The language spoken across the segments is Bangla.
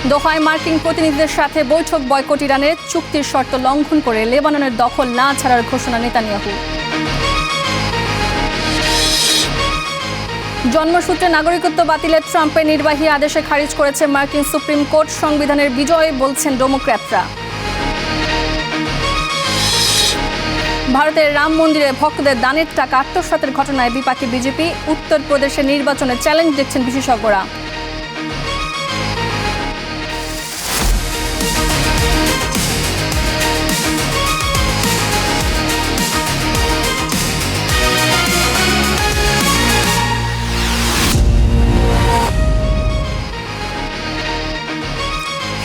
দোহায় মার্কিন প্রতিনিধিদের সাথে বৈঠক বয়কট ইরানের, চুক্তির শর্ত লঙ্ঘন করে লেবাননের দখল না ছাড়ার ঘোষণা নেতানিয়াহু। জন্মসূত্রে নাগরিকত্ব বাতিলের ট্রাম্পের নির্বাহী আদেশে খারিজ করেছে মার্কিন সুপ্রিম কোর্ট। সংবিধানের বিজয় বলছেন ডেমোক্র্যাটরা। ভারতের রাম মন্দিরে ভক্তদের দানের টাকা আত্মসাতের ঘটনায় বিপাকে বিজেপি। উত্তরপ্রদেশের নির্বাচনে চ্যালেঞ্জ দেখছেন বিশেষজ্ঞরা।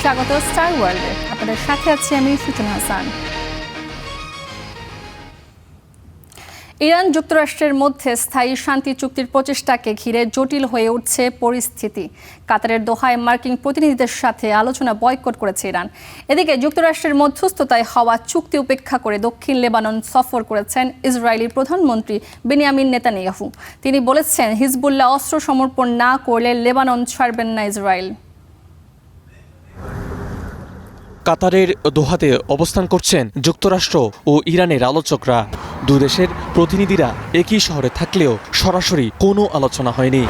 স্বাগত স্টার ওয়ার্ল্ডে, আপনাদের সাথে আছি আমি সুচনা হাসান। ইরান যুক্তরাষ্ট্রের মধ্যে স্থায়ী শান্তি চুক্তির প্রচেষ্টাকে ঘিরে জটিল হয়ে উঠছে পরিস্থিতি। কাতারের দোহায় মার্কিন প্রতিনিধিদের সাথে আলোচনা বয়কট করেছে ইরান। এদিকে যুক্তরাষ্ট্রের মধ্যস্থতায় হওয়া চুক্তি উপেক্ষা করে দক্ষিণ লেবানন সফর করেছেন ইসরায়েলি প্রধানমন্ত্রী বেনিয়ামিন নেতানিয়াহু। তিনি বলেছেন, হিজবুল্লাহ অস্ত্র সমর্পণ না করলে লেবানন ছাড়বেন না ইসরায়েল। কাতারের দোহাতে অবস্থান করছেন যুক্তরাষ্ট্র ও ইরানের আলোচকরা। দুই দেশের প্রতিনিধিরা একই শহরে থাকলেও সরাসরি কোনো আলোচনা হয়নি।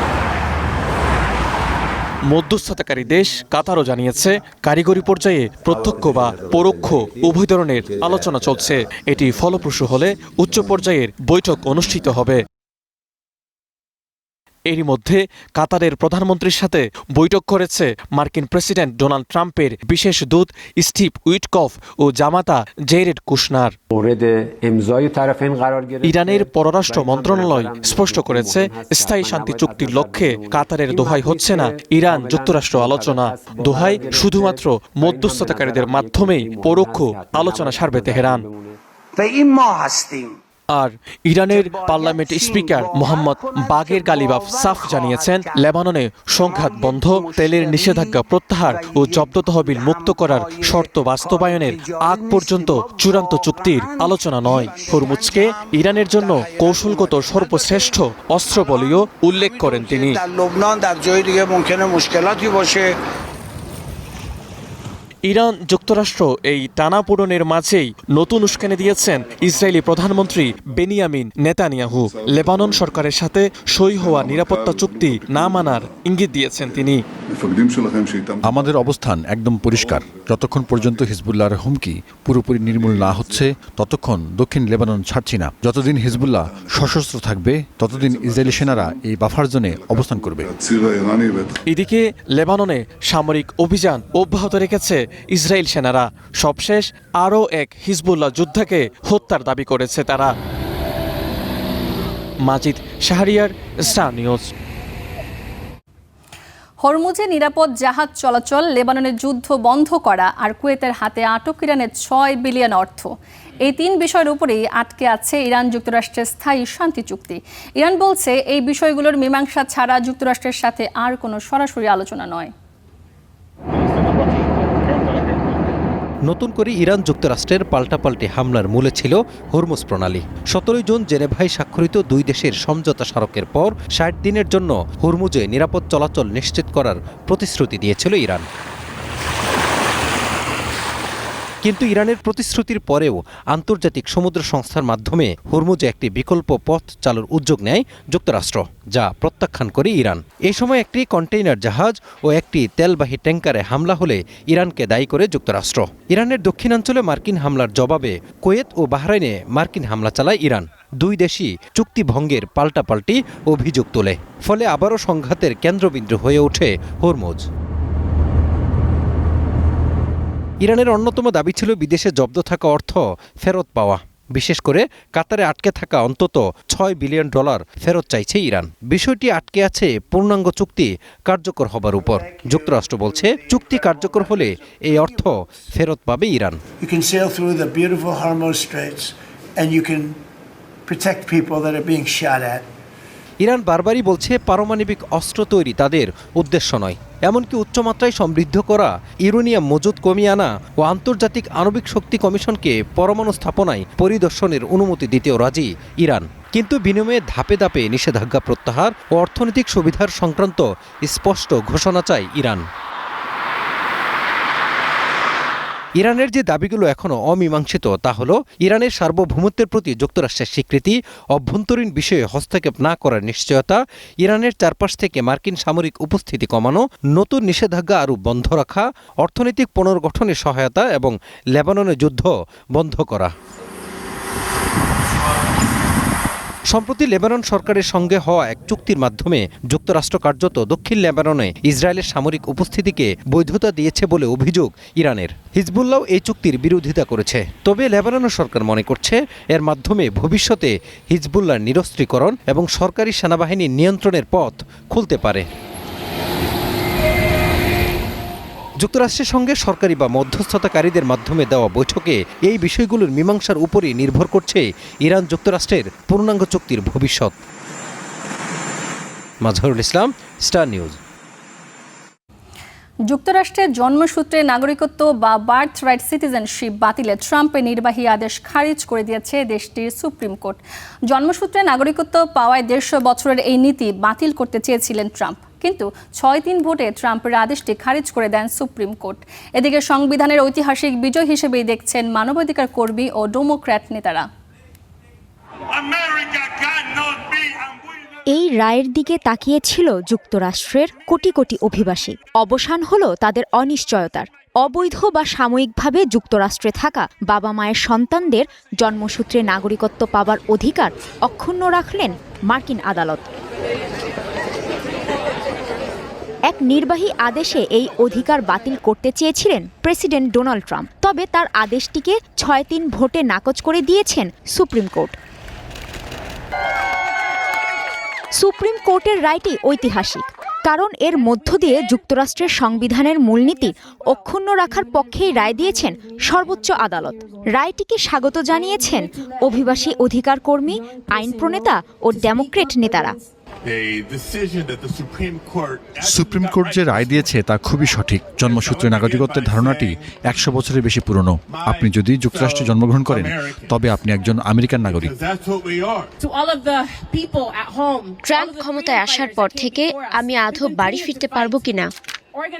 মধ্যস্থতাকারী দেশ কাতারও জানিয়েছে, কারিগরি পর্যায়ে প্রত্যক্ষ বা পরোক্ষ উভয় ধরনের আলোচনা চলছে। এটি ফলপ্রসূ হলে উচ্চ পর্যায়ের বৈঠক অনুষ্ঠিত হবে। এরই মধ্যে কাতারের প্রধানমন্ত্রীর সাথে বৈঠক করেছে মার্কিন প্রেসিডেন্ট ডোনাল্ড ট্রাম্পের বিশেষ দূত স্টিভ উইটকফ ও জামাতা জেরেড কুশনার। ইরানের পররাষ্ট্র মন্ত্রণালয় স্পষ্ট করেছে, স্থায়ী শান্তি চুক্তির লক্ষ্যে কাতারের দোহায় হচ্ছে না ইরান যুক্তরাষ্ট্র আলোচনা। দোহায় শুধুমাত্র মধ্যস্থতাকারীদের মাধ্যমেই পরোক্ষ আলোচনা সারবে তেহরান। আর ইরানের পার্লামেন্ট স্পিকার মোহাম্মদ বাগের গালিবাফ সাফ জানিয়েছেন, লেবাননে সংঘাত বন্ধ, তেলের নিষেধাজ্ঞা প্রত্যাহার ও জব্দ তহবিল মুক্ত করার শর্ত বাস্তবায়নের আগ পর্যন্ত চূড়ান্ত চুক্তির আলোচনা নয়। হরমুজকে ইরানের জন্য কৌশলগত সর্বশ্রেষ্ঠ অস্ত্র বলেও উল্লেখ করেন তিনি। ইরান যুক্তরাষ্ট্র এই টানাপোড়েনের মাঝেই নতুন উস্কানি দিয়েছেন ইসরায়েলি প্রধানমন্ত্রী বেনিয়ামিন নেতানিয়াহু। লেবানন সরকারের সাথে সই হওয়া নিরাপত্তা চুক্তি না মানার ইঙ্গিত দিয়েছেন তিনি। আমাদের অবস্থান একদম পরিষ্কার। যতক্ষণ পর্যন্ত হিজবুল্লাহর হুমকি পুরোপুরি নির্মূল না হচ্ছে, ততক্ষণ দক্ষিণ লেবানন ছাড়ছি না। যতদিন হিজবুল্লাহ সশস্ত্র থাকবে, ততদিন ইসরায়েলি সেনারা এই বাফার জোনে অবস্থান করবে। এদিকে লেবাননে সামরিক অভিযান অব্যাহত রেখেছে ইসরায়েল সেনারা। সবশেষ আরও এক হিজবুল্লাহ যোদ্ধাকে হত্যার দাবি করেছে তারা। মাজিদ শাহরিয়ার, স্টার নিউজ। হরমুজে নিরাপদ জাহাজ চলাচল, লেবাননের যুদ্ধ বন্ধ করা আর কুয়েতের হাতে আটক ইরানের 6 বিলিয়ন অর্থ, এই তিন বিষয়ের উপরেই আটকে আছে ইরান যুক্তরাষ্ট্রের স্থায়ী শান্তি চুক্তি। ইরান বলছে, এই বিষয়গুলোর মীমাংসা ছাড়া যুক্তরাষ্ট্রের সাথে আর কোনো সরাসরি আলোচনা নয়। নতুন করে ইরান যুক্তরাষ্ট্রের পাল্টাপাল্টি হামলার মূলে ছিল হরমুজ প্রণালী। 17 জুন জেনেভায় স্বাক্ষরিত দুই দেশের সমঝোতা স্মারকের পর 60 দিনের জন্য হরমুজে নিরাপদ চলাচল নিশ্চিত করার প্রতিশ্রুতি দিয়েছিল ইরান। কিন্তু ইরানের প্রতিশ্রুতির পরেও আন্তর্জাতিক সমুদ্র সংস্থার মাধ্যমে হরমুজে একটি বিকল্প পথ চালুর উদ্যোগ নেয় যুক্তরাষ্ট্র, যা প্রত্যাখ্যান করে ইরান। এই সময় একটি কন্টেইনার জাহাজ ও একটি তেলবাহী ট্যাঙ্কারে হামলা হলে ইরানকে দায়ী করে যুক্তরাষ্ট্র। ইরানের দক্ষিণাঞ্চলে মার্কিন হামলার জবাবে কুয়েত ও বাহরাইনে মার্কিন হামলা চালায় ইরান। দুই দেশই চুক্তি ভঙ্গের পাল্টাপাল্টি অভিযোগ তোলে। ফলে আবারও সংঘাতের কেন্দ্রবিন্দু হয়ে ওঠে হরমুজ। ইরানের অন্যতম দাবি ছিল বিদেশে জব্দ থাকা অর্থ ফেরত পাওয়া। বিশেষ করে কাতারে আটকে থাকা অন্তত $6 বিলিয়ন ফেরত চাইছে ইরান। বিষয়টি আটকে আছে পূর্ণাঙ্গ চুক্তি কার্যকর হবার উপর। যুক্তরাষ্ট্র বলছে, চুক্তি কার্যকর হলে এই অর্থ ফেরত পাবে ইরান। ইরান বারবারই বলছে, পারমাণবিক অস্ত্র তৈরি তাদের উদ্দেশ্য নয়। এমনকি উচ্চমাত্রায় সমৃদ্ধ করা ইউরেনিয়াম মজুদ কমিয়ে আনা ও আন্তর্জাতিক আণবিক শক্তি কমিশনকে পরমাণু স্থাপনায় পরিদর্শনের অনুমতি দিতেও রাজি ইরান। কিন্তু বিনিময়ে ধাপে ধাপে নিষেধাজ্ঞা প্রত্যাহার ও অর্থনৈতিক সুবিধার সংক্রান্ত স্পষ্ট ঘোষণা চায় ইরান। ইরানের যে দাবিগুলো এখনও অমীমাংসিত তা হলো ইরানের সার্বভৌমত্বের প্রতি যুক্তরাষ্ট্রের স্বীকৃতি, অভ্যন্তরীণ বিষয়ে হস্তক্ষেপ না করার নিশ্চয়তা, ইরানের চারপাশ থেকে মার্কিন সামরিক উপস্থিতি কমানো, নতুন নিষেধাজ্ঞা আরও বন্ধ রাখা, অর্থনৈতিক পুনর্গঠনে সহায়তা এবং লেবাননে যুদ্ধ বন্ধ করা। সম্প্রতি লেবানন সরকারের সঙ্গে হওয়া এক চুক্তির মাধ্যমে যুক্তরাষ্ট্র কার্যত দক্ষিণ লেবাননে ইসরায়েলের সামরিক উপস্থিতিকে বৈধতা দিয়েছে বলে অভিযোগ ইরানের। হিজবুল্লাহ এই চুক্তির বিরোধিতা করেছে। তবে লেবানন সরকার মনে করছে এর মাধ্যমে ভবিষ্যতে হিজবুল্লাহর নিরস্ত্রীকরণ এবং সরকারি সেনাবাহিনীর নিয়ন্ত্রণের পথ খুলতে পারে। যুক্তরাষ্ট্রের সঙ্গে সরকারি বা মধ্যস্থতাকারীদের মাধ্যমে দেওয়া বৈঠকে এই বিষয়গুলোর মীমাংসার উপরই নির্ভর করছে ইরান যুক্তরাষ্ট্রের পূর্ণাঙ্গ চুক্তির ভবিষ্যৎ। Mazharul Islam, star news. যুক্তরাষ্ট্রের জন্মসূত্রে নাগরিকত্ব বা বার্থ রাইট সিটিজেনশিপ বাতিলে ট্রাম্পের নির্বাহী আদেশ খারিজ করে দিয়েছে দেশটির সুপ্রিম কোর্ট। জন্মসূত্রে নাগরিকত্ব পাওয়ায় 150 বছরের এই নীতি বাতিল করতে চেয়েছিলেন ট্রাম্প, কিন্তু 6-3 ভোটে ট্রাম্পের আদেশটি খারিজ করে দেন সুপ্রিম কোর্ট। এদিকে সংবিধানের ঐতিহাসিক বিজয় হিসেবেই দেখছেন মানবাধিকার কর্মী ও ডেমোক্র্যাট নেতারা। এই রায়ের দিকে তাকিয়েছিল যুক্তরাষ্ট্রের কোটি কোটি অভিবাসী। অবসান হলো তাদের অনিশ্চয়তার। অবৈধ বা সাময়িকভাবে যুক্তরাষ্ট্রে থাকা বাবা মায়ের সন্তানদের জন্মসূত্রে নাগরিকত্ব পাবার অধিকার অক্ষুণ্ণ রাখলেন মার্কিন আদালত। এক নির্বাহী আদেশে এই অধিকার বাতিল করতে চেয়েছিলেন প্রেসিডেন্ট ডোনাল্ড ট্রাম্প, তবে তার আদেশটিকে 6-3 ভোটে নাকচ করে দিয়েছেন সুপ্রিম কোর্ট। সুপ্রিম কোর্টের রায়টি ঐতিহাসিক, কারণ এর মধ্য দিয়ে যুক্তরাষ্ট্রের সংবিধানের মূলনীতি অক্ষুণ্ণ রাখার পক্ষেই রায় দিয়েছেন সর্বোচ্চ আদালত। রায়টিকে স্বাগত জানিয়েছেন অভিবাসী অধিকার কর্মী, আইন প্রণেতা ও ডেমোক্রেট নেতারা। সুপ্রিম কোর্ট যে রায় দিয়েছে তা খুবই সঠিক। জন্মসূত্রে নাগরিকত্বের ধারণাটি 100 বছরের বেশি পুরনো। আপনি যদি যুক্তরাষ্ট্রে জন্মগ্রহণ করেন তবে আপনি একজন আমেরিকান নাগরিক। ট্রাম্প ক্ষমতায় আসার পর থেকে আমি আদৌ বাড়ি ফিরতে পারবো কিনা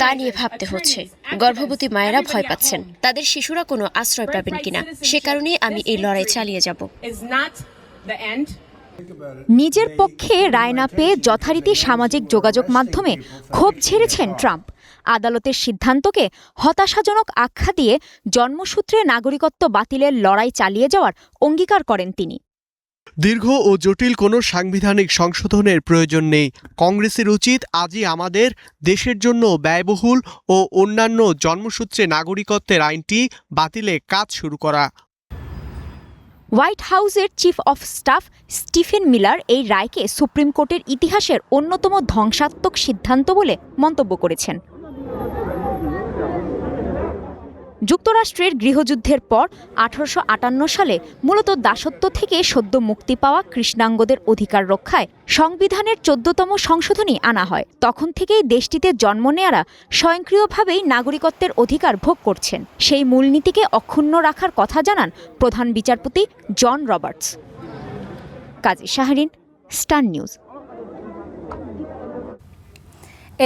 তা নিয়ে ভাবতে হচ্ছে। গর্ভবতী মায়েরা ভয় পাচ্ছেন, তাদের শিশুরা কোনো আশ্রয় পাবেন কিনা। সে কারণে আমি এই লড়াই চালিয়ে যাব। নিজের পক্ষে রায় না পেয়ে যথারীতি সামাজিক যোগাযোগ মাধ্যমে ক্ষোভ ঝেড়েছেন ট্রাম্প। আদালতের সিদ্ধান্তকে হতাশাজনক আখ্যা দিয়ে জন্মসূত্রে নাগরিকত্ব বাতিলের লড়াই চালিয়ে যাওয়ার অঙ্গীকার করেন তিনি। দীর্ঘ ও জটিল কোনো সাংবিধানিক সংশোধনের প্রয়োজন নেই। কংগ্রেসের উচিত আজই আমাদের দেশের জন্য ব্যয়বহুল ও অন্যান্য জন্মসূত্রে নাগরিকত্বের আইনটি বাতিলে কাজ শুরু করা। হোয়াইট হাউসের chief of staff Stephen Miller এই রায়কে সুপ্রিম কোর্টের ইতিহাসের অন্যতম ধ্বংসাত্মক সিদ্ধান্ত বলে মন্তব্য করেছেন। যুক্তরাষ্ট্রের গৃহযুদ্ধের পর 1858 সালে মূলত দাসত্ব থেকে সদ্য মুক্তি পাওয়া কৃষ্ণাঙ্গদের অধিকার রক্ষায় সংবিধানের 14তম সংশোধনী আনা হয়। তখন থেকেই দেশটিতে জন্ম নেয়ারা স্বয়ংক্রিয়ভাবেই নাগরিকত্বের অধিকার ভোগ করছেন। সেই মূলনীতিকে অক্ষুণ্ণ রাখার কথা জানান প্রধান বিচারপতি জন রবার্টস। কাজী শাহরিন, স্টার নিউজ।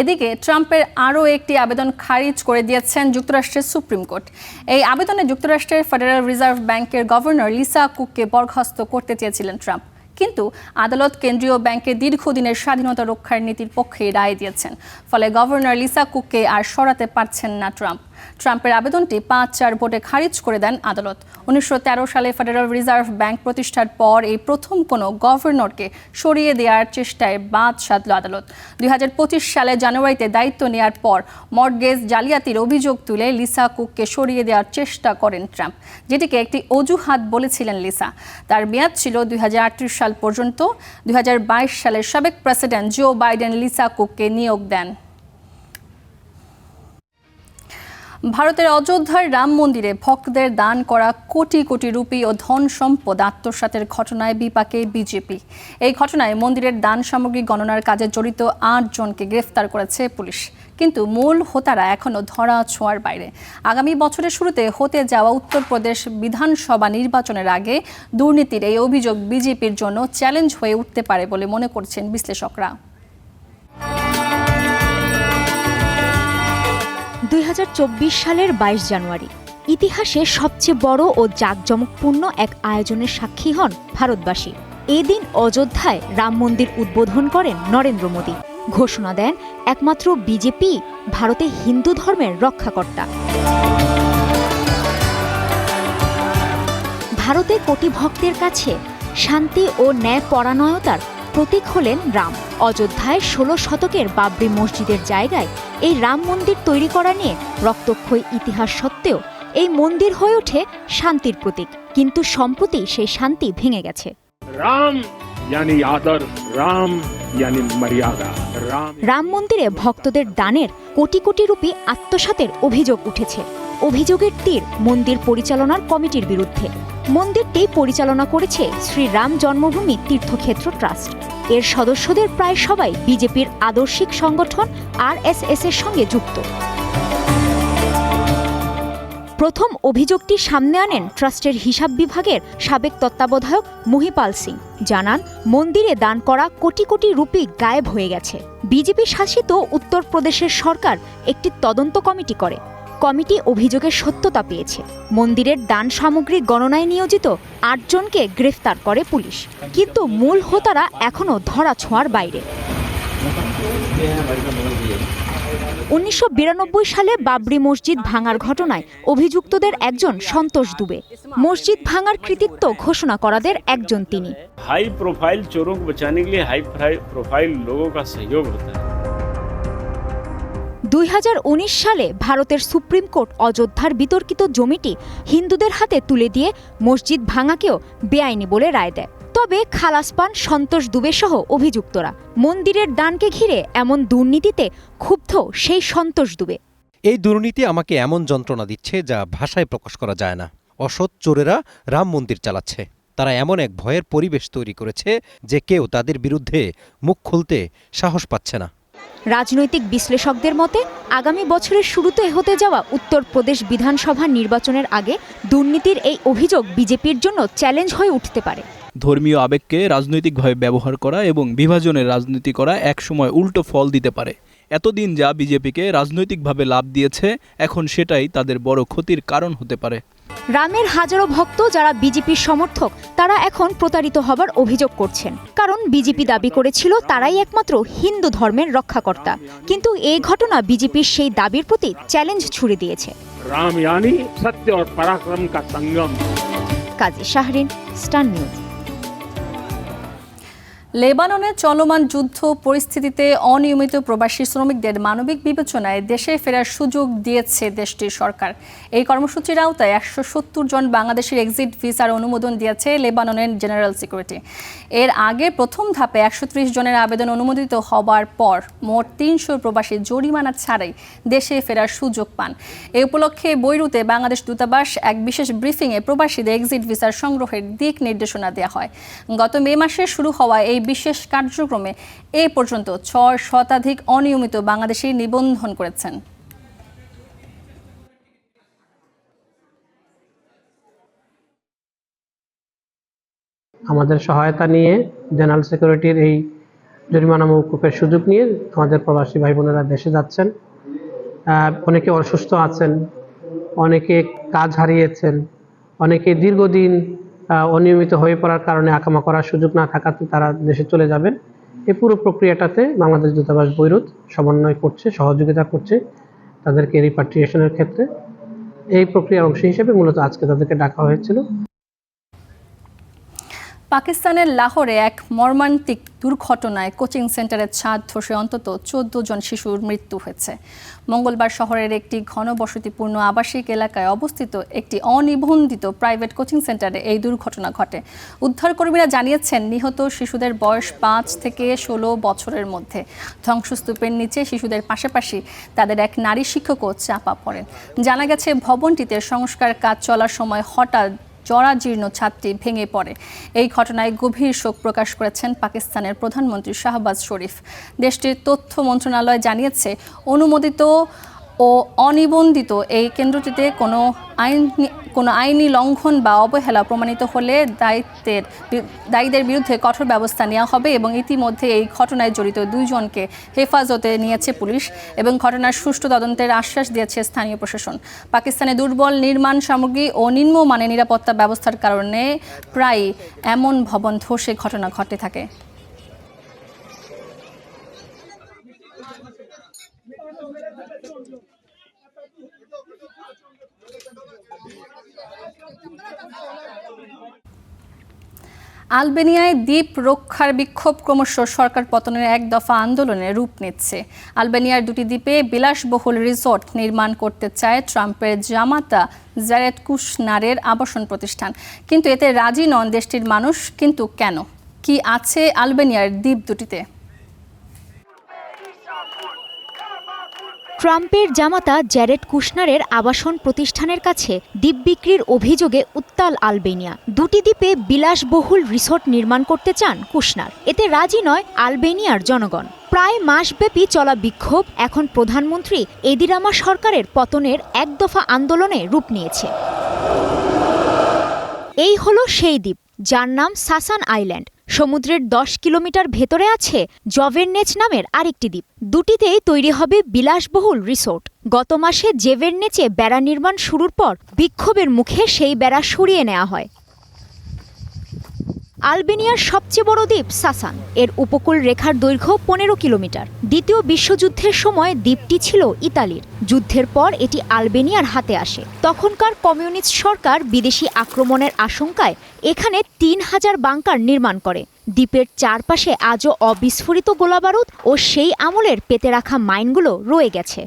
এদিকে ট্রাম্পের আরও একটি আবেদন খারিজ করে দিয়েছেন যুক্তরাষ্ট্রের সুপ্রিম কোর্ট। এই আবেদনে যুক্তরাষ্ট্রের ফেডারেল রিজার্ভ ব্যাংকের গভর্নর লিসা কুককে বরখাস্ত করতে চেয়েছিলেন ট্রাম্প, কিন্তু আদালত কেন্দ্রীয় ব্যাংকের দীর্ঘদিনের স্বাধীনতা রক্ষার নীতির পক্ষে রায় দিয়েছেন। ফলে গভর্নর লিসা কুককে আর সরাতে পারছেন না ট্রাম্প। ট্রাম্পের আবেদনটি 5-4 ভোটে খারিজ করে দেন আদালত। 1913 সালে ফেডারেল রিজার্ভ ব্যাংক প্রতিষ্ঠার পর এই প্রথম কোনো গভর্নরকে সরিয়ে দেওয়ার চেষ্টায় বাদ সাধল আদালত। 2025 সালে জানুয়ারিতে দায়িত্ব নেওয়ার পর মর্টগেজ জালিয়াতির অভিযোগ তুলে লিসা কুককে সরিয়ে দেওয়ার চেষ্টা করেন ট্রাম্প, যেটিকে একটি অজুহাত বলেছিলেন লিসা। তার মেয়াদ ছিল 2038 সাল পর্যন্ত। 2022 সালে সাবেক প্রেসিডেন্ট জো বাইডেন লিসা কুককে নিয়োগ দেন। ভারতের অযোধ্যার রাম মন্দিরে ভক্তদের দান করা কোটি কোটি রুপি ও ধন সম্পদ আত্মসাতের ঘটনায় বিপাকে বিজেপি। এই ঘটনায় মন্দিরের দান সামগ্রী গণনার কাজে জড়িত 8 জনকে গ্রেফতার করেছে পুলিশ, কিন্তু মূল হোতারা এখনও ধরা ছোঁয়ার বাইরে। আগামী বছরের শুরুতে হতে যাওয়া উত্তরপ্রদেশ বিধানসভা নির্বাচনের আগে দুর্নীতির এই অভিযোগ বিজেপির জন্য চ্যালেঞ্জ হয়ে উঠতে পারে বলে মনে করছেন বিশ্লেষকরা। 2024 সালের 22 জানুয়ারি ইতিহাসে সবচেয়ে বড় ও জাঁকজমকপূর্ণ এক আয়োজনের সাক্ষী হন ভারতবাসী। এদিন অযোধ্যায় রাম মন্দির উদ্বোধন করেন নরেন্দ্র মোদী। ঘোষণা দেন একমাত্র বিজেপি ভারতে হিন্দু ধর্মের রক্ষাকর্তা। ভারতে কোটি ভক্তের কাছে শান্তি ও ন্যায়পরায়ণতার প্রতীক হলেন রাম। অযোধ্যায় 16 শতকের বাবরি মসজিদের জায়গায় এই রাম মন্দির তৈরি করা নিয়ে রক্তক্ষয়ী ইতিহাস সত্ত্বেও এই মন্দির হয়ে ওঠে শান্তির প্রতীক। কিন্তু সম্প্রতি সেই শান্তি ভেঙে গেছে। राम यानी आदर, राम यानी मर्यादा, রাম মন্দিরে ভক্তদের দানের কোটি কোটি রুপি আত্মসাতের অভিযোগ উঠেছে। অভিযোগের তীর মন্দির পরিচালনার কমিটির বিরুদ্ধে। মন্দিরটি পরিচালনা করেছে শ্রী রাম জন্মভূমি তীর্থক্ষেত্র ট্রাস্ট। এর সদস্যদের প্রায় সবাই বিজেপির আদর্শিক সংগঠন RSS এর সঙ্গে যুক্ত। প্রথম অভিযোগটি সামনে আনেন ট্রাস্টের হিসাব বিভাগের সাবেক তত্ত্বাবধায়ক মহিপাল সিং। জানান, মন্দিরে দান করা কোটি কোটি রুপি গায়েব হয়ে গেছে। বিজেপি শাসিত উত্তরপ্রদেশের সরকার একটি তদন্ত কমিটি করে। কমিটি অভিযোগের সত্যতা পেয়েছে। মন্দিরের দান সামগ্রী গণনায় নিয়োজিত 8 জনকে গ্রেফতার করে পুলিশ, কিন্তু মূল হোতারা এখনও ধরাছোঁয়ার বাইরে। 1992 সালে বাবরি মসজিদ ভাঙার ঘটনায় অভিযুক্তদের একজন সন্তোষ দুবে। মসজিদ ভাঙার কৃতিত্ব ঘোষণা করাদের একজন তিনি। हाई प्रोफाइल चोरों को बचाने के लिए हाई प्रोफाइल लोगों का सहयोग होता है। 2019 সালে ভারতের সুপ্রিম কোর্ট অযোধ্যার বিতর্কিত জমিটি হিন্দুদের হাতে তুলে দিয়ে মসজিদ ভাঙাকেও বেআইনি বলে রায় দেয়। তবে খালাস পান সন্তোষ দুবে সহ অভিযুক্তরা। মন্দিরের দানকে ঘিরে এমন দুর্নীতিতে ক্ষুব্ধ সেই সন্তোষ দুবে। এই দুর্নীতি আমাকে এমন যন্ত্রণা দিচ্ছে যা ভাষায় প্রকাশ করা যায় না। অসৎ চোরেরা রাম মন্দির চালাচ্ছে। তারা এমন এক ভয়ের পরিবেশ তৈরি করেছে যে কেউ তাদের বিরুদ্ধে মুখ খুলতে সাহস পাচ্ছে না। রাজনৈতিক বিশ্লেষকদের মতে আগামী বছরের শুরুতে হতে যাওয়া উত্তরপ্রদেশ বিধানসভা নির্বাচনের আগে দুর্নীতির এই অভিযোগ বিজেপির জন্য চ্যালেঞ্জ হয়ে উঠতে পারে। ধর্মীয় আবেগকে রাজনৈতিকভাবে ব্যবহার করা এবং বিভাজনের রাজনীতি করা একসময় উল্টো ফল দিতে পারে। এতদিন যা বিজেপিকে রাজনৈতিকভাবে লাভ দিয়েছে, এখন সেটাই তাদের বড় ক্ষতির কারণ হতে পারে। রামের হাজারো ভক্ত যারা বিজেপির সমর্থক, তারা এখন প্রতারিত হবার অভিযোগ করছেন। কারণ বিজেপি দাবি করেছিল তারাই একমাত্র হিন্দু ধর্মের রক্ষাকর্তা। কিন্তু এই ঘটনা বিজেপির সেই দাবির প্রতি চ্যালেঞ্জ ছুড়ে দিয়েছে। राम यानी सत्य और पराक्रम का संगम। কাজী শাহরিন, স্টার নিউজ। লেবাননে চলমান যুদ্ধ পরিস্থিতিতে অনিয়মিত প্রবাসী শ্রমিকদের মানবিক বিবেচনায় দেশে ফেরার সুযোগ দিয়েছে দেশটির সরকার। এই কর্মসূচির আওতায় 170 জন বাংলাদেশের এক্সিট ভিসার অনুমোদন দিয়েছে লেবাননের জেনারেল সিকিউরিটি। এর আগে প্রথম ধাপে 130 জনের আবেদন অনুমোদিত হবার পর মোট 300 প্রবাসী জরিমানা ছাড়াই দেশে ফেরার সুযোগ পান। এ উপলক্ষে বৈরুতে বাংলাদেশ দূতাবাস এক বিশেষ ব্রিফিংয়ে প্রবাসীদের এক্সিট ভিসার সংগ্রহের দিক নির্দেশনা দেওয়া হয়। গত মে মাসে শুরু হওয়া এই বিশেষ কার্যক্রমে এ পর্যন্ত 6 শতাধিক অনিয়মিত বাংলাদেশি নিবন্ধন করেছেন। আমাদের সহায়তা নিয়ে জেনারেল সিকিউরিটির এই জরিমানা মওকুফের সুযোগ নিয়ে আমাদের প্রবাসী ভাই বোনেরা দেশে যাচ্ছেন। অনেকে অসুস্থ আছেন, অনেকে কাজ হারিয়েছেন, অনেকে দীর্ঘদিন অনিয়মিত হয়ে পড়ার কারণে আকামা করার সুযোগ না থাকাতে তারা দেশে চলে যাবেন। এই পুরো প্রক্রিয়াটাতে বাংলাদেশ দূতাবাস বৈরুত সমন্বয় করছে, সহযোগিতা করছে তাদেরকে রিপাট্রিয়েশনের ক্ষেত্রে। এই প্রক্রিয়ার অংশ হিসেবে মূলত আজকে তাদেরকে ডাকা হয়েছিল। পাকিস্তানের লাহোরে এক মর্মান্তিক দুর্ঘটনায় কোচিং সেন্টারের ছাদ ধসে অন্তত 14 জন শিশুর মৃত্যু হয়েছে। মঙ্গলবার শহরের একটি ঘনবসতিপূর্ণ আবাসিক এলাকায় অবস্থিত একটি অনিবন্ধিত প্রাইভেট কোচিং সেন্টারে এই দুর্ঘটনা ঘটে। উদ্ধারকর্মীরা জানিয়েছেন, নিহত শিশুদের বয়স 5 থেকে 16 বছরের মধ্যে। ধ্বংসস্তূপের নিচে শিশুদের পাশাপাশি তাদের এক নারী শিক্ষকও চাপা পড়েন। জানা গেছে, ভবনটিতে সংস্কার কাজ চলার সময় হঠাৎ জরাজীর্ণ ছাদটি ভেঙে পড়ে। এই ঘটনায় গভীর শোক প্রকাশ করেছেন পাকিস্তানের প্রধানমন্ত্রী শাহবাজ শরীফ। দেশটির তথ্য মন্ত্রণালয় জানিয়েছে, অনুমোদিত ও অনিবন্ধিত এই কেন্দ্রটিতে কোনো আইনি লঙ্ঘন বা অবহেলা প্রমাণিত হলে দায়ীদের বিরুদ্ধে কঠোর ব্যবস্থা নেওয়া হবে এবং ইতিমধ্যে এই ঘটনায় জড়িত 2 জনকে হেফাজতে নিয়েছে পুলিশ এবং ঘটনার সুষ্ঠু তদন্তের আশ্বাস দিয়েছে স্থানীয় প্রশাসন। পাকিস্তানে দুর্বল নির্মাণ সামগ্রী ও নিম্নমানের নিরাপত্তা ব্যবস্থার কারণে প্রায় এমন ভবন ধসে ঘটনা ঘটে থাকে। আলবেনিয়ায় দ্বীপ রক্ষার বিক্ষোভ ক্রমশ সরকার পতনের এক দফা আন্দোলনে রূপ নিচ্ছে। আলবেনিয়ার 2টি দ্বীপে বিলাসবহুল রিসোর্ট নির্মাণ করতে চায় ট্রাম্পের জামাতা জ্যারেড কুশনারের আবাসন প্রতিষ্ঠান, কিন্তু এতে রাজি নন দেশটির মানুষ। কিন্তু কেন? কি আছে আলবেনিয়ার দ্বীপ দুটিতে? ট্রাম্পের জামাতা জ্যারেড কুশনারের আবাসন প্রতিষ্ঠানের কাছে দ্বীপ বিক্রির অভিযোগে উত্তাল আলবেনিয়া। 2টি দ্বীপে বিলাসবহুল রিসোর্ট নির্মাণ করতে চান কুশনার। এতে রাজি নয় আলবেনিয়ার জনগণ। প্রায় মাসব্যাপী চলা বিক্ষোভ এখন প্রধানমন্ত্রী এদি রামা সরকারের পতনের এক দফা আন্দোলনে রূপ নিয়েছে। এই হলো সেই দ্বীপ যার নাম সাসান আইল্যান্ড। সমুদ্রের 10 কিলোমিটার ভেতরে আছে জভেরনেচ নামের আরেকটি দ্বীপ। 2টিতেই তৈরি হবে বিলাসবহুল রিসোর্ট। গত মাসে জেভেরনেচে বেড়া নির্মাণ শুরুর পর বিক্ষোভের মুখে সেই বেড়া সরিয়ে নেওয়া হয়। আলবেনিয়ার সবচেয়ে বড় দ্বীপ সাসান, এর উপকূল রেখার দৈর্ঘ্য 15 কিলোমিটার। দ্বিতীয় বিশ্বযুদ্ধের সময় দ্বীপটি ছিল ইতালির। যুদ্ধের পর এটি আলবেনিয়ার হাতে আসে। তখনকার কমিউনিস্ট সরকার বিদেশি আক্রমণের আশঙ্কায় এখানে 3000 বাংকার নির্মাণ করে। দ্বীপের চারপাশে আজও অবিস্ফোরিত গোলাবারুদ ও সেই আমলের পেতে রাখা মাইনগুলো রয়ে গেছে।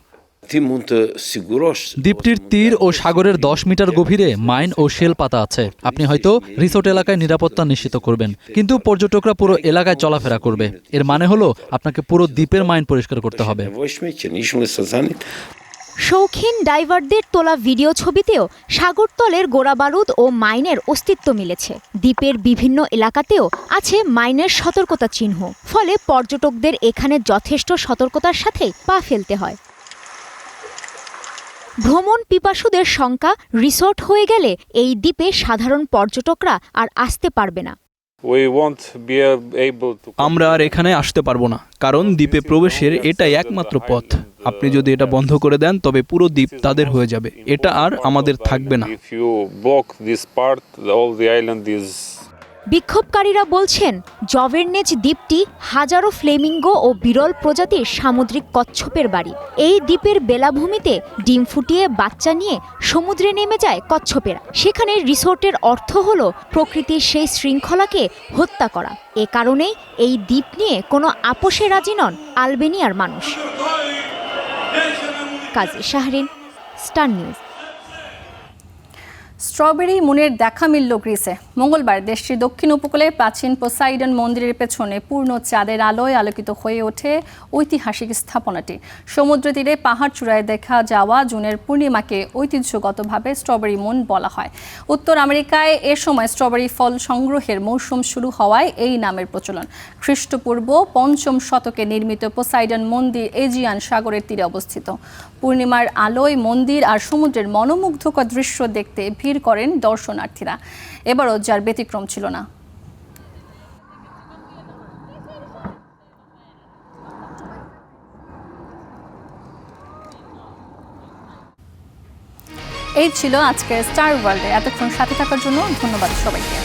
দ্বীপটির তীর ও সাগরের 10 মিটার গভীরে মাইন ও শেল পাতা আছে। আপনি হয়তো রিসোর্ট এলাকায় নিরাপত্তা নিশ্চিত করবেন, কিন্তু পর্যটকরা পুরো এলাকায় চলাফেরা করবে। এর মানে হলো আপনাকে পুরো দ্বীপের মাইন পরিষ্কার করতে হবে। শৌখিন ডাইভারদের তোলা ভিডিও ছবিতেও সাগরতলের গোড়াবারুদ ও মাইনের অস্তিত্ব মিলেছে। দ্বীপের বিভিন্ন এলাকাতেও আছে মাইনের সতর্কতা চিহ্ন, ফলে পর্যটকদের এখানে যথেষ্ট সতর্কতার সাথে পা ফেলতে হয়। ভ্রমণ পিপাসুদের সংখ্যা রিসোর্ট হয়ে গেলে এই দ্বীপে সাধারণ পর্যটকরা আর আসতে পারবে না। আমরা আর এখানে আসতে পারবো না, কারণ দ্বীপে প্রবেশের এটাই একমাত্র পথ। আপনি যদি এটা বন্ধ করে দেন তবে পুরো দ্বীপ তাদের হয়ে যাবে। এটা আর আমাদের থাকবে না। বিক্ষোভকারীরা বলছেন জভেরনেচ দ্বীপটি হাজারো ফ্লেমিঙ্গো ও বিরল প্রজাতির সামুদ্রিক কচ্ছপের বাড়ি। এই দ্বীপের বেলাভূমিতে ডিম ফুটিয়ে বাচ্চা নিয়ে সমুদ্রে নেমে যায় কচ্ছপেরা। সেখানে রিসোর্টের অর্থ হলো প্রকৃতির সেই শৃঙ্খলাকে হত্যা করা। এ কারণেই এই দ্বীপ নিয়ে কোনো আপোষে রাজি নন আলবেনিয়ার মানুষ। কাজী শাহরিন, স্টার নিউজ। স্ট্রবেরি মুনের দেখা মিলল গ্রিসে। মঙ্গলবার দেশটির দক্ষিণ উপকূলে প্রাচীন পোসাইডন মন্দিরের পেছনে পূর্ণ চাঁদের আলোয় আলোকিত হয়ে ওঠে ঐতিহাসিক স্থাপনাটি। সমুদ্র তীরে পাহাড় চূড়ায় দেখা যাওয়া জুনের পূর্ণিমাকে ঐতিহ্যগতভাবে স্ট্রবেরি মুন বলা হয়। উত্তর আমেরিকায় এ সময় স্ট্রবেরি ফল সংগ্রহের মৌসুম শুরু হওয়ায় এই নামের প্রচলন। খ্রিস্টপূর্ব 5ম শতকে নির্মিত পোসাইডন মন্দির এজিয়ান সাগরের তীরে অবস্থিত। পূর্ণিমার আলোয় মন্দির আর সমুদ্রের মনোমুগ্ধকর দৃশ্য দেখতে ভিড় করেন দর্শনার্থীরা। এবারও যার ব্যতিক্রম ছিল না। এই ছিল আজকের স্টার ওয়ার্ল্ডে। এতক্ষণ সাথে থাকার জন্য ধন্যবাদ সবাইকে।